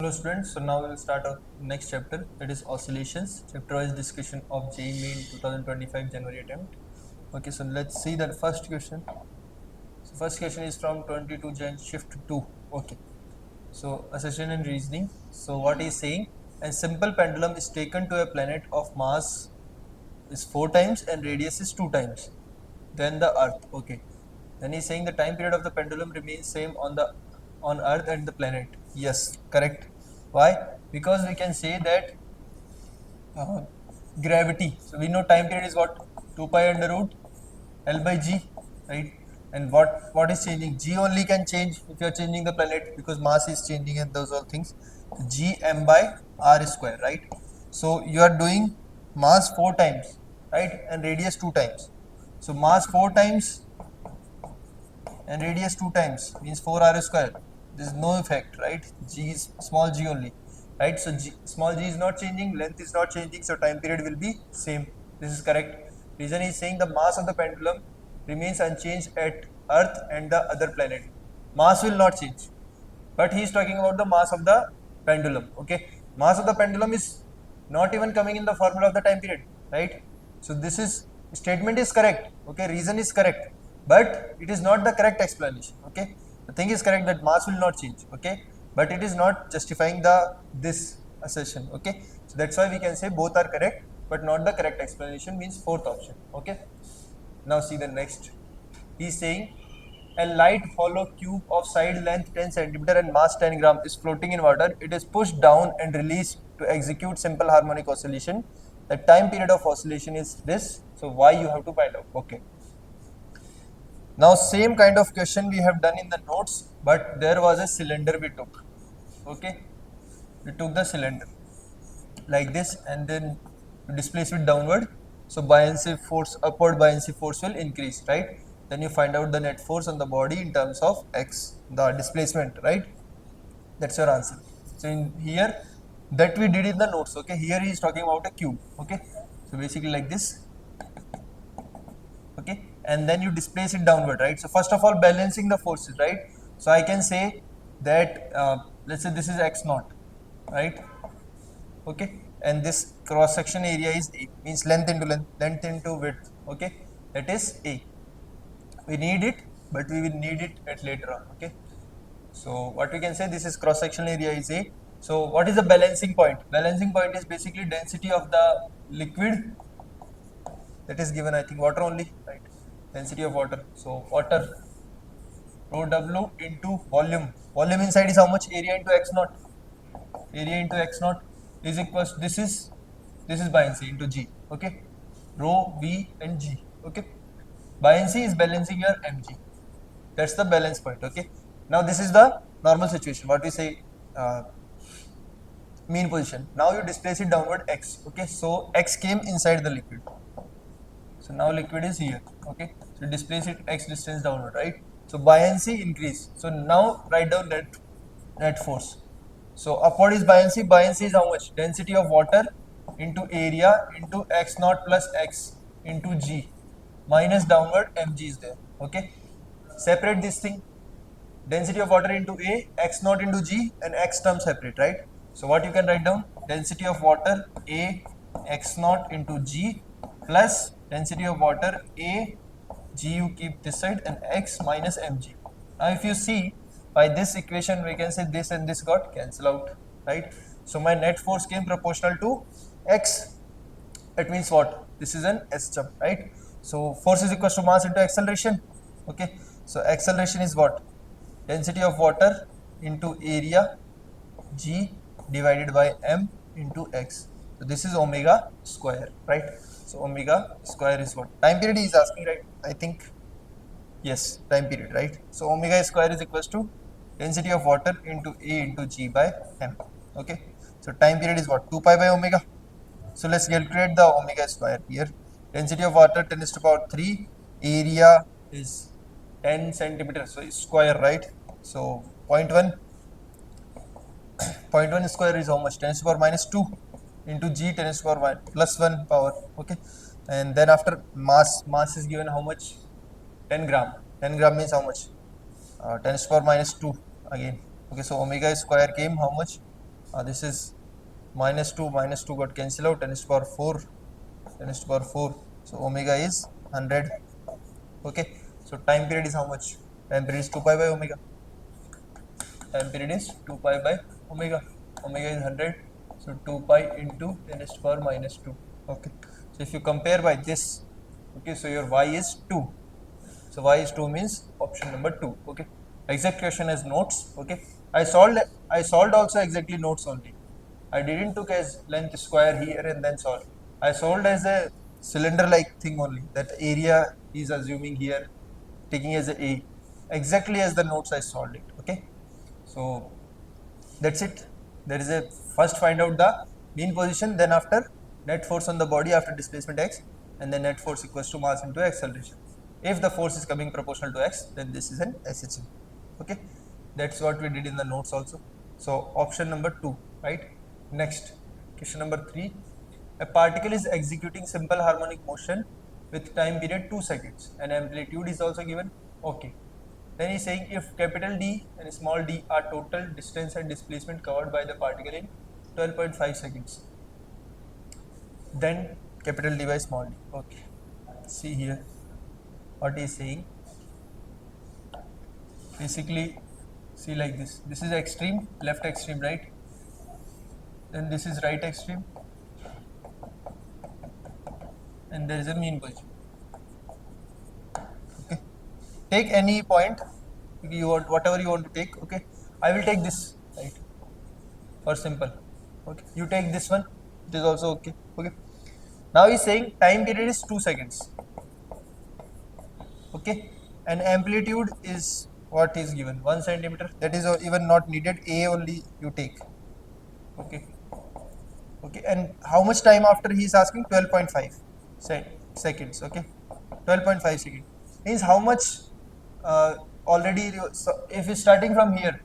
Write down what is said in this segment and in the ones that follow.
Hello students, so now we will start our next chapter, that is Oscillations, chapter wise discussion of JEE Main 2025 January attempt. Okay, so let's see that first question. So first question is from 22 Jan shift 2. Okay, so assertion and reasoning. So what is saying, a simple pendulum is taken to a planet of mass is 4 times and radius is 2 times then the earth. Okay, then he's saying the time period of the pendulum remains same on earth and the planet. Yes, correct. Why? Because we can say that uh, gravity, so we know time period is what, 2 pi under root L by G, right? And what is changing? G only can change if you are changing the planet, because mass is changing and those all things. G m by r square, right? So you are doing mass 4 times, right, and radius 2 times. So mass 4 times and radius 2 times means 4r square. There is no effect, right? G is small g only, right? So small g is not changing, length is not changing, so time period will be same. This is correct. Reason is saying the mass of the pendulum remains unchanged at earth and the other planet. Mass will not change, but he is talking about the mass of the pendulum. Okay, mass of the pendulum is not even coming in the formula of the time period, right? So this is statement is correct. Okay, reason is correct, but it is not the correct explanation. Okay, the thing is correct that mass will not change. Okay, but it is not justifying the this assertion. Okay, so that's why we can say both are correct, but not the correct explanation, means fourth option. Okay, now see the next. He is saying a light hollow cube of side length 10 cm and mass 10 gram is floating in water. It is pushed down and released to execute simple harmonic oscillation. The time period of oscillation is this. So why you have to find out. Okay. Now same kind of question we have done in the notes, but there was a cylinder we took. Okay. We took the cylinder like this and then displace it downward. So buoyancy force, upward buoyancy force will increase, right? Then you find out the net force on the body in terms of x, the displacement, right? That's your answer. So in here, that we did in the notes. Okay, here he is talking about a cube. Okay, so basically like this. Okay, and then you displace it downward, right? So first of all, balancing the forces, right? So I can say that let's say this is x naught, right? Okay, and this cross section area is A, means length into width. Okay, that is A. We need it, but we will need it at later on. Okay, so what we can say, this is cross sectional area is A. So what is the balancing point? Balancing point is basically density of the liquid, that is given, I think, water only, right? Density of water. So water rho W into volume. Volume inside is how much? Area into x naught. Area into x naught is equals, this is buoyancy into G. Okay, rho V and G. Okay, buoyancy is balancing your mg. That's the balance point. Okay, now this is the normal situation, what we say mean position. Now you displace it downward x. Okay, so x came inside the liquid, so now liquid is here. Okay, so displace it x distance downward, right? So buoyancy increase. So now write down net force. So upward is buoyancy. Buoyancy is how much? Density of water into area into x naught plus x into G minus downward mg is there. Okay, separate this thing. Density of water into A, x naught into G, and x term separate, right? So what you can write down? Density of water A x naught into G plus density of water A G, you keep this side, and x minus mg. Now if you see, by this equation we can say this and this got cancel out, right? So my net force came proportional to x. That means what? This is an S jump, right? So force is equal to mass into acceleration. Okay, so acceleration is what? Density of water into area G divided by m into x. So this is omega square, right? So omega square is what? Time period he is asking, right? I think yes, time period, right? So omega square is equals to density of water into A into G by m. Okay, so time period is what? 2 pi by omega. So let's calculate the omega square here. Density of water 10 to the power 3, area is 10 centimeters, so it's square, right? So 0.1 square is how much? 10 to the power minus 2 into G 10 to the power 1 plus 1 power. Okay, and then after mass is given how much? 10 gram. 10 gram means how much? 10 to the power minus 2 again. Okay, so omega square came how much? This is minus 2 got cancelled out, 10 to the power 4, 10 to the power 4. So omega is 100. Okay, so time period is how much? Time period is 2 pi by omega. Time period is 2 pi by omega. Omega is 100. So 2 pi into 10 to the power minus 2. Okay, so if you compare by this, okay, so your y is 2. So y is 2 means option number 2. Okay, exact question as notes. Okay, I solved also exactly notes only. I didn't took as length square here and then solve. I solved as a cylinder like thing only. That area is assuming here, taking as a exactly as the notes I solved it. Okay, so that's it. There is a first find out the mean position, then after net force on the body after displacement x, and then net force equals to mass into acceleration. If the force is coming proportional to x, then this is an SHM. Okay, that's what we did in the notes also. So option number 2, right? Next, question number 3. A particle is executing simple harmonic motion with time period 2 seconds and amplitude is also given. Okay. Then he's saying if capital D and small d are total distance and displacement covered by the particle in 12.5 seconds, then capital D by small d. Okay. See here what he is saying. Basically, see like this. This is extreme, left extreme, right? Then this is right extreme, and there is a mean position. Okay. Take any point you want, whatever you want to take. Okay. I will take this, right? For simple. Okay. You take this one. It is also okay. Okay. Now he is saying time period is 2 seconds. Okay. And amplitude is what is given 1 centimeter. That is even not needed. A only you take. Okay. Okay. And how much time after he is asking? 12.5 seconds. Okay. 12.5 seconds means how much already. So if it's starting from here,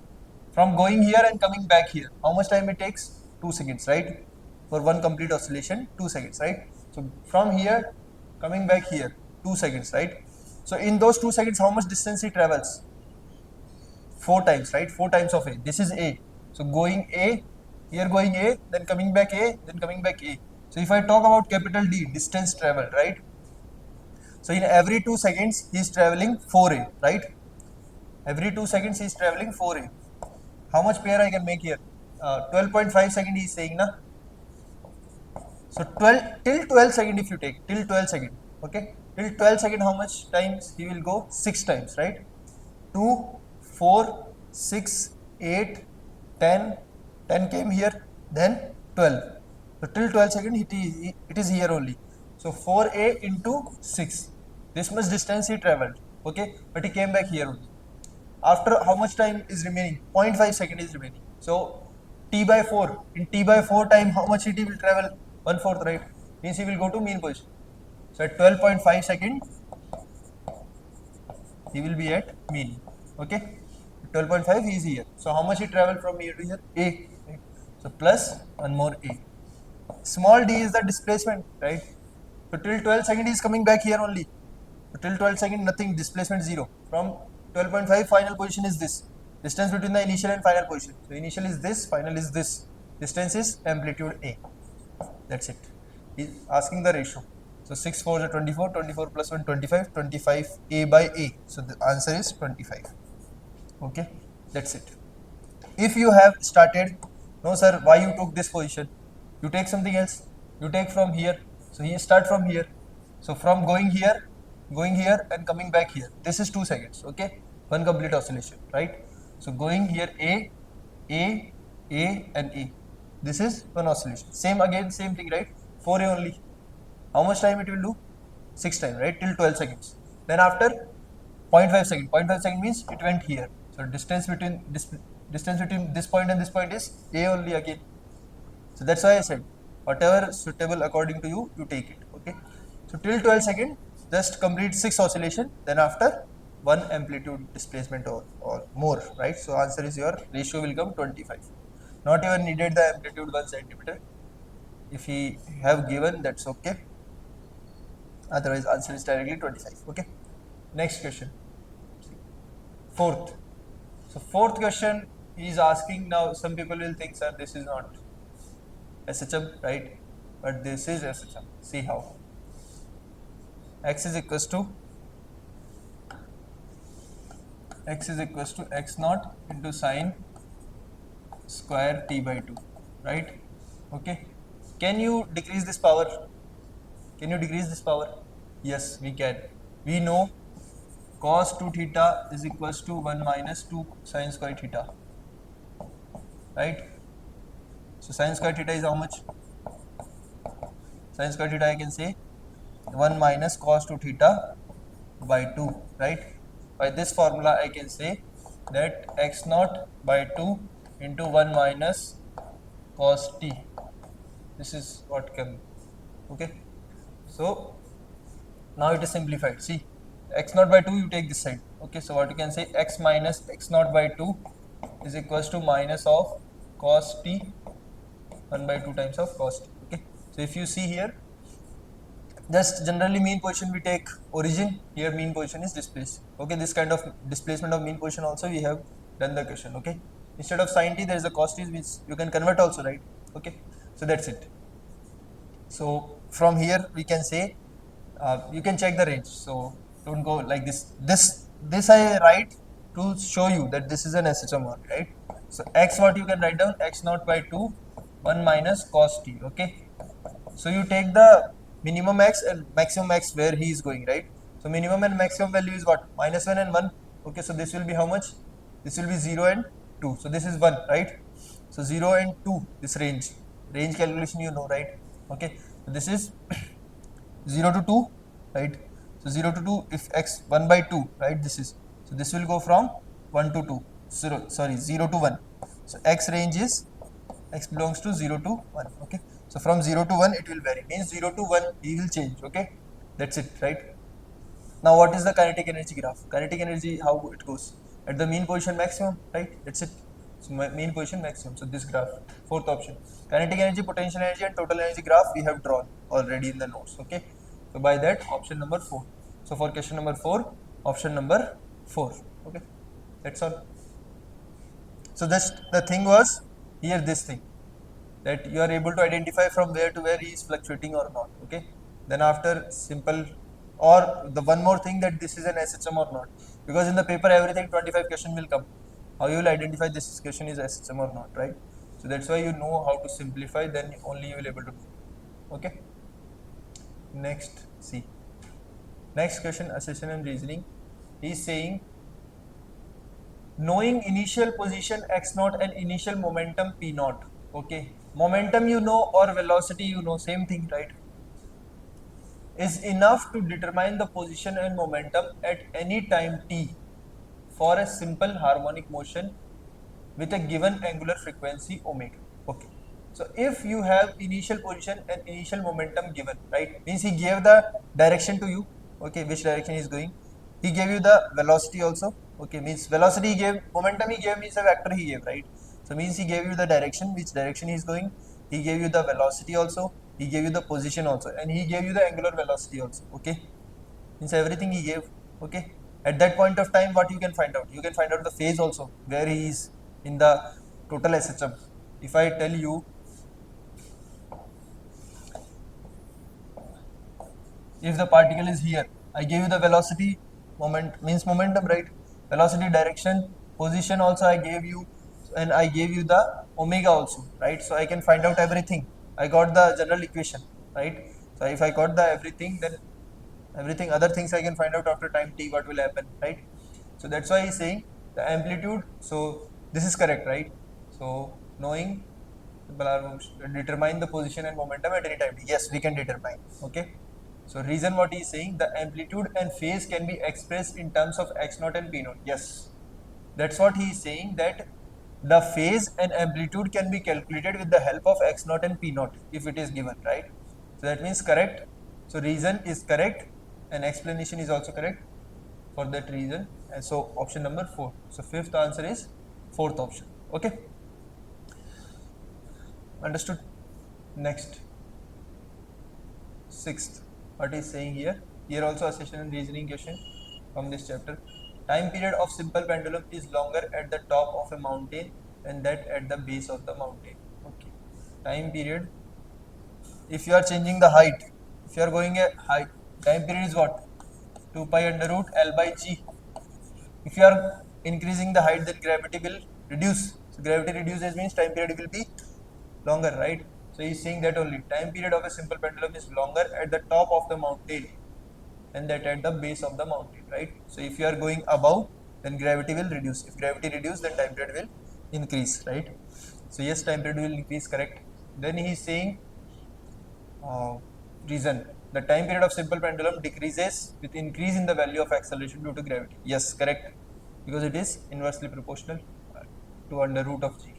from going here and coming back here, how much time it takes? 2 seconds, right? For one complete oscillation, 2 seconds, right? So from here coming back here, 2 seconds, right? So in those 2 seconds, how much distance he travels? 4 times, right? 4 times of A. This is A. So going A, here going A, then coming back A, then coming back A. So if I talk about capital D, distance traveled, right? So in every 2 seconds, he is traveling 4A, right? Every 2 seconds, he is traveling 4A. How much pair I can make here? 12.5 second he is saying, na? So 12 till 12 second if you take, till 12 second, okay? Till 12 second, how much times he will go? 6 times, right? 2, 4, 6, 8, 10, 10 came here, then 12. So till 12 second, it is here only. So 4A into 6. This much distance he traveled, okay? But he came back here only. After how much time is remaining? 0.5 second is remaining. So T by 4. In T by 4 time, how much he will travel? 1/4, right? Means he will go to mean position. So at 12.5 second, he will be at mean. Okay? 12.5 he is here. So how much he travel from here to here? A. Right? So plus one more A. Small d is the displacement, right? So till 12 second he is coming back here only. So till 12 second nothing, displacement 0. From 12.5 final position is this. Distance between the initial and final position. So initial is this, final is this. Distance is amplitude A. That's it. He's asking the ratio. So 6 4 is 24, 24 plus 1 25, 25 A by A. So the answer is 25. Okay, that's it. If you have started, no sir, why you took this position? You take something else. You take from here. So you start from here. So from going here and coming back here. This is 2 seconds. Okay, one complete oscillation, right? So going here A, and A. This is one oscillation. Same again, same thing, right? 4A only. How much time it will do? 6 times, right? Till 12 seconds. Then after 0.5 second. 0.5 second means it went here. So distance between this point and this point is A only again. So that's why I said whatever suitable according to you, you take it. Okay. So till 12 second, just complete 6 oscillation. Then after 1 amplitude displacement or more, right? So answer is your ratio will come 25. Not even needed the amplitude 1 centimeter. If he have given, that's okay. Otherwise, answer is directly 25. Okay. Next question. Fourth. So fourth question he is asking now. Some people will think, sir, this is not SHM, right? But this is SHM. See how x is equals to x naught into sine square t by 2, right? Okay. Can you decrease this power? Can you decrease this power? Yes, we can. We know cos 2 theta is equals to 1 minus 2 sine square theta, right? So sine square theta is how much? Sine square theta I can say 1 minus cos 2 theta by 2, right? By this formula I can say that x naught by 2 into 1 minus cos t. This is what can, okay? So now it is simplified. See, x naught by 2 you take this side, okay? So what you can say, x minus x naught by 2 is equals to minus of cos t 1 by 2 times of cos t, okay? So if you see here, just generally mean position we take origin, here mean position is displaced, okay? This kind of displacement of mean position also we have done the question, okay? Instead of sin t there is a cos t, which you can convert also, right? Okay, so that's it. So from here we can say you can check the range, so don't go like this I write to show you that this is an SHM, right? So x, what you can write down, x naught by 2 1 minus cos t, okay? So you take the minimum x and maximum x where he is going, right? So minimum and maximum value is what? Minus 1 and 1, okay? So this will be how much? This will be 0 and 2, so this is 1, right? So 0 and 2, this range calculation you know, right? Okay, so this is 0 to 2, right? So 0 to 2, if x 1 by 2, right? This is, so this will go from 1 to 2, 0 to 1. So x range is, x belongs to 0 to 1, okay? So from 0 to 1 it will vary, means 0 to 1 he will change, okay? That's it, right? Now what is the kinetic energy graph? Kinetic energy, how it goes? At the mean position maximum, right? That's it. So mean position maximum. So this graph, fourth option. Kinetic energy, potential energy and total energy graph we have drawn already in the notes, okay? So by that, option number 4. So for question number 4, option number 4, okay? That's all. So just the thing was here, this thing, that you are able to identify from where to where he is fluctuating or not, okay? Then after simple, or the one more thing, that this is an SHM or not, because in the paper everything 25 question will come. How you will identify this question is SHM or not, right? So that's why you know how to simplify, then only you will able to do, okay? Next, see, next question, assessment and reasoning. He is saying, knowing initial position x naught and initial momentum p naught, okay? Momentum you know or velocity you know, same thing, right? Is enough to determine the position and momentum at any time t for a simple harmonic motion with a given angular frequency omega, okay? So if you have initial position and initial momentum given, right, means he gave the direction to you, okay, which direction he is going. He gave you the velocity also, okay, means velocity he gave, momentum he gave means a vector he gave, right? So means he gave you the direction, which direction he is going. He gave you the velocity also, he gave you the position also, and he gave you the angular velocity also, okay? Means everything he gave, okay? At that point of time, what you can find out? You can find out the phase also, where he is in the total SHM. If I tell you, if the particle is here, I gave you the velocity, moment means momentum, right? Velocity, direction, position also I gave you, and I gave you the omega also, right? So I can find out everything. I got the general equation, right? So if I got the everything, then everything other things I can find out after time t what will happen, right? So that's why he's saying the amplitude. So this is correct, right? So knowing determine the position and momentum at any time, yes, we can determine, okay? So reason what he is saying, the amplitude and phase can be expressed in terms of x naught and p naught. Yes, that's what he is saying, that the phase and amplitude can be calculated with the help of x naught and p naught if it is given, right? So that means correct. So reason is correct and explanation is also correct for that reason. And so option number 4. So fifth answer is fourth option, okay? Understood? Next, sixth. What is saying here? Here also assessment and reasoning question from this chapter. Time period of simple pendulum is longer at the top of a mountain and that at the base of the mountain. Okay, time period, if you are changing the height, if you are going a height, time period is what? 2 pi under root L by G. If you are increasing the height, then gravity will reduce. So gravity reduces means time period will be longer, right? So he is saying that only time period of a simple pendulum is longer at the top of the mountain and that at the base of the mountain, right? So if you are going above, then gravity will reduce. If gravity reduce, then time period will increase, right? So yes, time period will increase, correct. Then he is saying reason, the time period of simple pendulum decreases with increase in the value of acceleration due to gravity. Yes, correct, because it is inversely proportional to under root of g,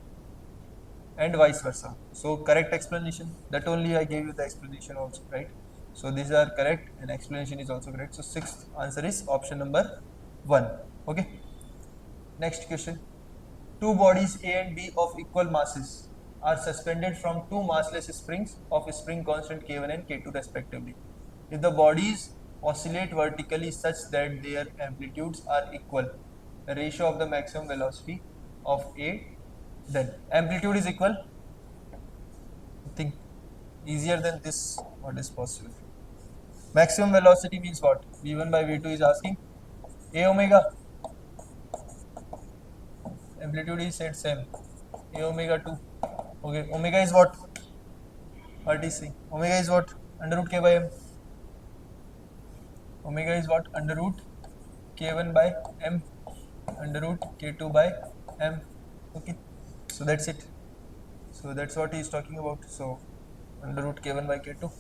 and vice versa. So correct explanation, that only I gave you the explanation also, right? So these are correct and explanation is also correct. So sixth answer is option number 1. Okay, next question. Two bodies A and B of equal masses are suspended from two massless springs of spring constant K1 and K2 respectively. If the bodies oscillate vertically such that their amplitudes are equal, the ratio of the maximum velocity of A, then amplitude is equal. I think easier than this, what is possible? Maximum velocity means what? V1 by V2 is asking A omega. Amplitude is said same. A omega 2. Okay, omega is what? What is saying? Omega is what? Under root k by m. Omega is what? Under root k1 by m. Under root k2 by m. Okay, so that's it. So that's what he is talking about. So under root k1 by k2.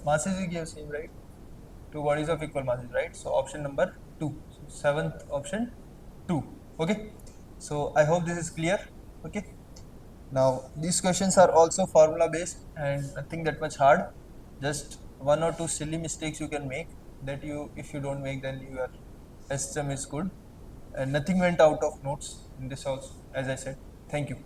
Masses we gave same, right? Two bodies of equal masses, right? So option number 2. So seventh option 2. Okay. So I hope this is clear. Okay. Now these questions are also formula based and nothing that much hard. Just one or two silly mistakes you can make. That you, if you don't make, then your SSM is good. And nothing went out of notes in this also, as I said. Thank you.